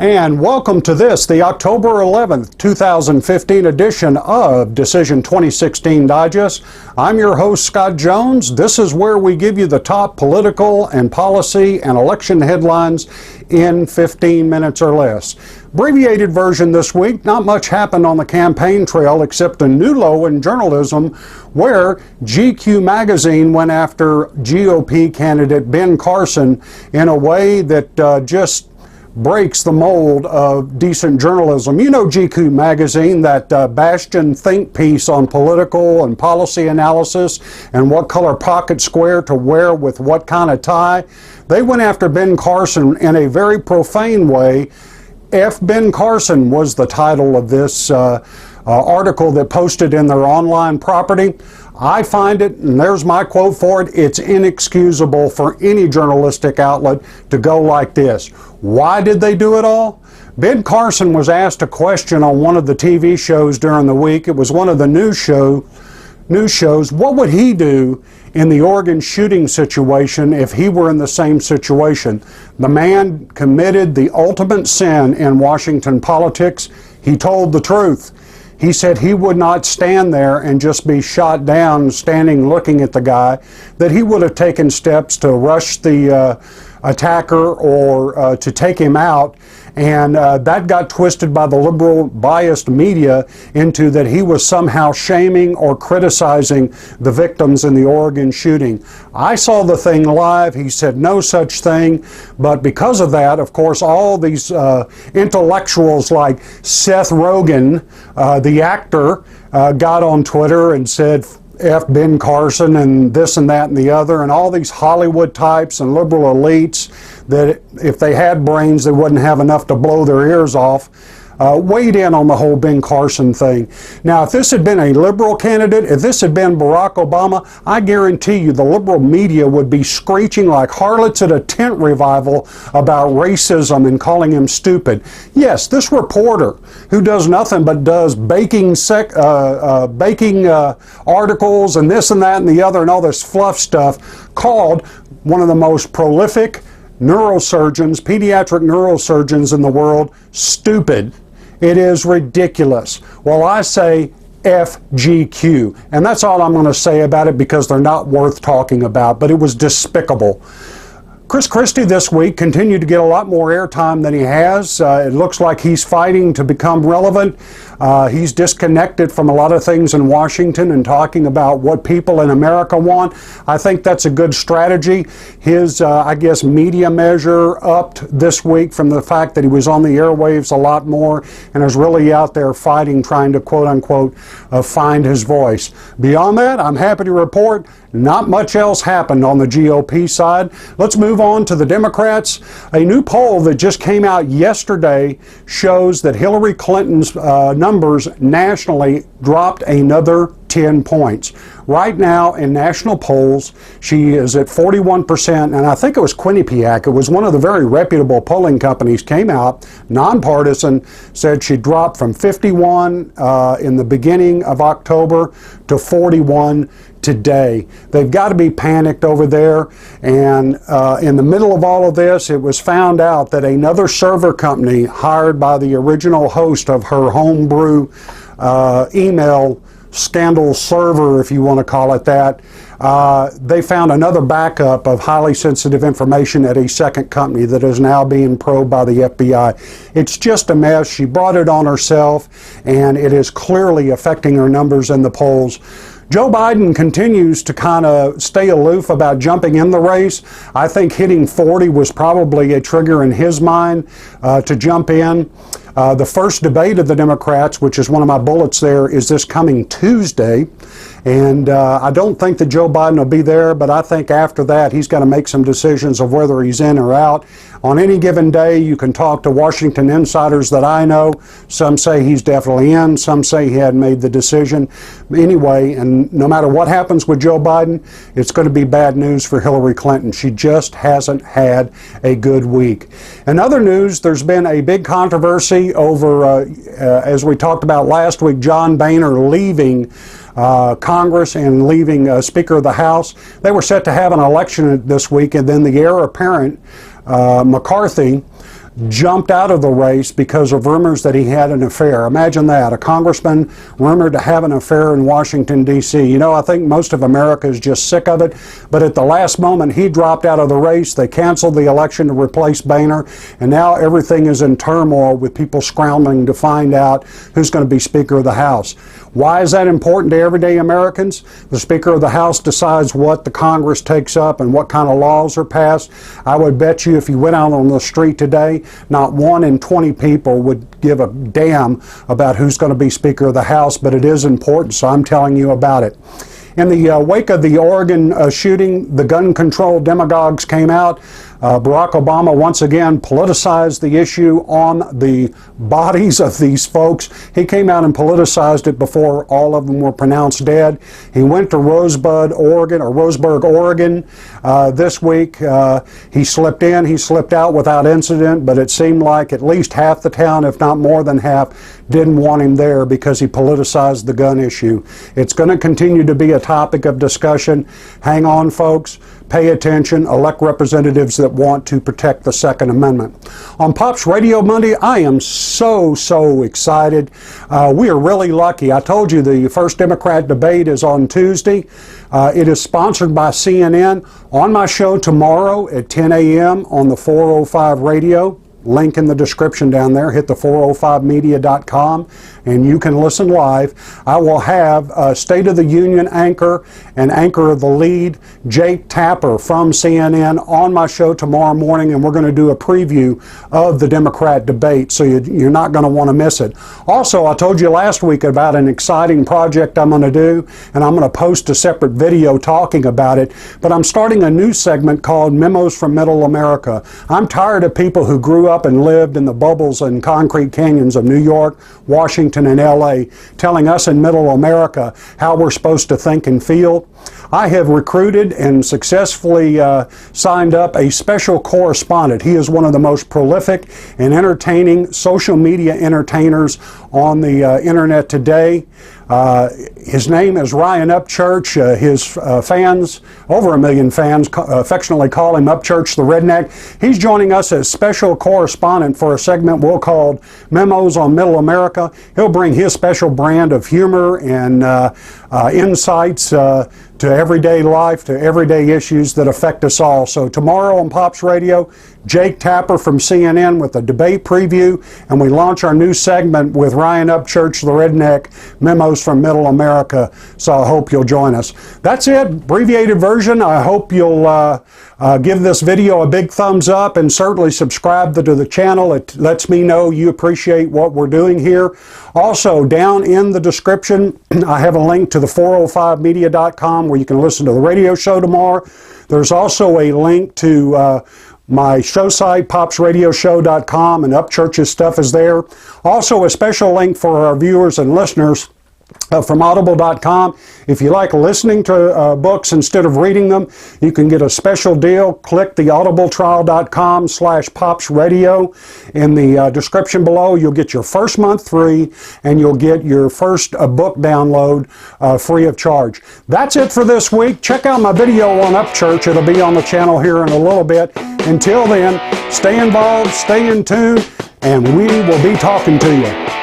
And welcome to this, the October 11th, 2015 edition of Decision 2016 Digest. I'm your host, Scott Jones. This is where we give you the top political and policy and election headlines in 15 minutes or less. Abbreviated version this week, not much happened on the campaign trail except a new low in journalism where GQ magazine went after GOP candidate Ben Carson in a way that just breaks the mold of decent journalism. You know GQ magazine, that bastion think piece on political and policy analysis and what color pocket square to wear with what kind of tie. They went after Ben Carson in a very profane way. F. Ben Carson was the title of this article that posted in their online property. I find it, and there's my quote for it, it's inexcusable for any journalistic outlet to go like this. Why did they do it all? Ben Carson was asked a question on one of the TV shows during the week. It was one of the news shows. What would he do in the Oregon shooting situation if he were in the same situation? The man committed the ultimate sin in Washington politics. He told the truth. He said he would not stand there and just be shot down standing looking at the guy, that he would have taken steps to rush the attacker or to take him out. And that got twisted by the liberal biased media into that he was somehow shaming or criticizing the victims in the Oregon shooting. I saw the thing live. He said no such thing. But because of that, of course, all these intellectuals like Seth Rogen, the actor, got on Twitter and said, F. Ben Carson and this and that and the other, and all these Hollywood types and liberal elites that if they had brains they wouldn't have enough to blow their ears off, weighed in on the whole Ben Carson thing. Now, if this had been a liberal candidate, if this had been Barack Obama, I guarantee you the liberal media would be screeching like harlots at a tent revival about racism and calling him stupid. Yes, this reporter who does nothing but does baking articles and this and that and the other and all this fluff stuff, called one of the most prolific neurosurgeons, pediatric neurosurgeons in the world, stupid. It is ridiculous. Well, I say FGQ, and that's all I'm going to say about it because they're not worth talking about, but it was despicable. Chris Christie this week continued to get a lot more airtime than he has. It looks like he's fighting to become relevant. He's disconnected from a lot of things in Washington and talking about what people in America want. I think that's a good strategy. His, I guess, media measure upped this week from the fact that he was on the airwaves a lot more and is really out there fighting, trying to quote unquote find his voice. Beyond that, I'm happy to report not much else happened on the GOP side. Let's move on to the Democrats. A new poll that just came out yesterday shows that Hillary Clinton's numbers nationally dropped another 10 points. Right now in national polls, she is at 41%, and I think it was Quinnipiac, it was one of the very reputable polling companies, came out, nonpartisan, said she dropped from 51 in the beginning of October to 41 today. They've got to be panicked over there, and in the middle of all of this, it was found out that another server company hired by the original host of her homebrew email scandal server, if you want to call it that, they found another backup of highly sensitive information at a second company that is now being probed by the FBI. It's just a mess. She brought it on herself, and it is clearly affecting her numbers in the polls. Joe Biden continues to kind of stay aloof about jumping in the race. I think hitting 40 was probably a trigger in his mind to jump in. The first debate of the Democrats, which is one of my bullets there, is this coming Tuesday. And I don't think that Joe Biden will be there, but I think after that he's got to make some decisions of whether he's in or out. On any given day, you can talk to Washington insiders that I know. Some say he's definitely in. Some say he hadn't made the decision. Anyway, and no matter what happens with Joe Biden, it's going to be bad news for Hillary Clinton. She just hasn't had a good week. In other news, there's been a big controversy over, as we talked about last week, John Boehner leaving Congress and leaving Speaker of the House. They were set to have an election this week, and then the heir apparent, McCarthy, jumped out of the race because of rumors that he had an affair. Imagine that, a congressman rumored to have an affair in Washington, D.C. You know, I think most of America is just sick of it, but at the last moment he dropped out of the race. They canceled the election to replace Boehner, and now everything is in turmoil with people scrambling to find out who's going to be Speaker of the House. Why is that important to everyday Americans? The Speaker of the House decides what the Congress takes up and what kind of laws are passed. I would bet you if you went out on the street today, not 1 in 20 people would give a damn about who's going to be Speaker of the House, but it is important, so I'm telling you about it. In the wake of the Oregon shooting, the gun control demagogues came out. Barack Obama once again politicized the issue on the bodies of these folks. He came out and politicized it before all of them were pronounced dead. He went to Roseburg, Oregon this week. He slipped in, he slipped out without incident, but it seemed like at least half the town, if not more than half, didn't want him there because he politicized the gun issue. It's going to continue to be a topic of discussion. Hang on, folks. Pay attention. Elect representatives that want to protect the Second Amendment. On Pops Radio Monday, I am so excited. We are really lucky. I told you the first Democrat debate is on Tuesday. It is sponsored by CNN. On my show tomorrow at 10 a.m. on the 405 radio, link in the description down there, hit the 405media.com, and you can listen live. I will have State of the Union anchor and anchor of the lead, Jake Tapper from CNN, on my show tomorrow morning, and we're going to do a preview of the Democrat debate, so you're not going to want to miss it. Also, I told you last week about an exciting project I'm going to do, and I'm going to post a separate video talking about it, but I'm starting a new segment called Memos from Middle America. I'm tired of people who grew up and lived in the bubbles and concrete canyons of New York, Washington, and LA, telling us in Middle America how we're supposed to think and feel. I have recruited and successfully signed up a special correspondent. He is one of the most prolific and entertaining social media entertainers on the internet today. His name is Ryan Upchurch. His fans, over 1 million fans, affectionately call him Upchurch the Redneck. He's joining us as special correspondent for a segment we'll call Memos on Middle America. He'll bring his special brand of humor and insights to everyday life, to everyday issues that affect us all. So tomorrow on Pops Radio, Jake Tapper from CNN with a debate preview, and we launch our new segment with Ryan Upchurch the Redneck, Memos from Middle America. So I hope you'll join us. That's it, abbreviated version. I hope you'll give this video a big thumbs up and certainly subscribe to the channel. It lets me know you appreciate what we're doing here. Also, down in the description, I have a link to the 405media.com where you can listen to the radio show tomorrow. There's also a link to my show site, popsradioshow.com, and Upchurch's stuff is there. Also, a special link for our viewers and listeners from audible.com. If you like listening to books instead of reading them, you can get a special deal. Click the audibletrial.com/popsradio. In the description below, you'll get your first month free, and you'll get your first book download free of charge. That's it for this week. Check out my video on Upchurch. It'll be on the channel here in a little bit. Until then, stay involved, stay in tune, and we will be talking to you.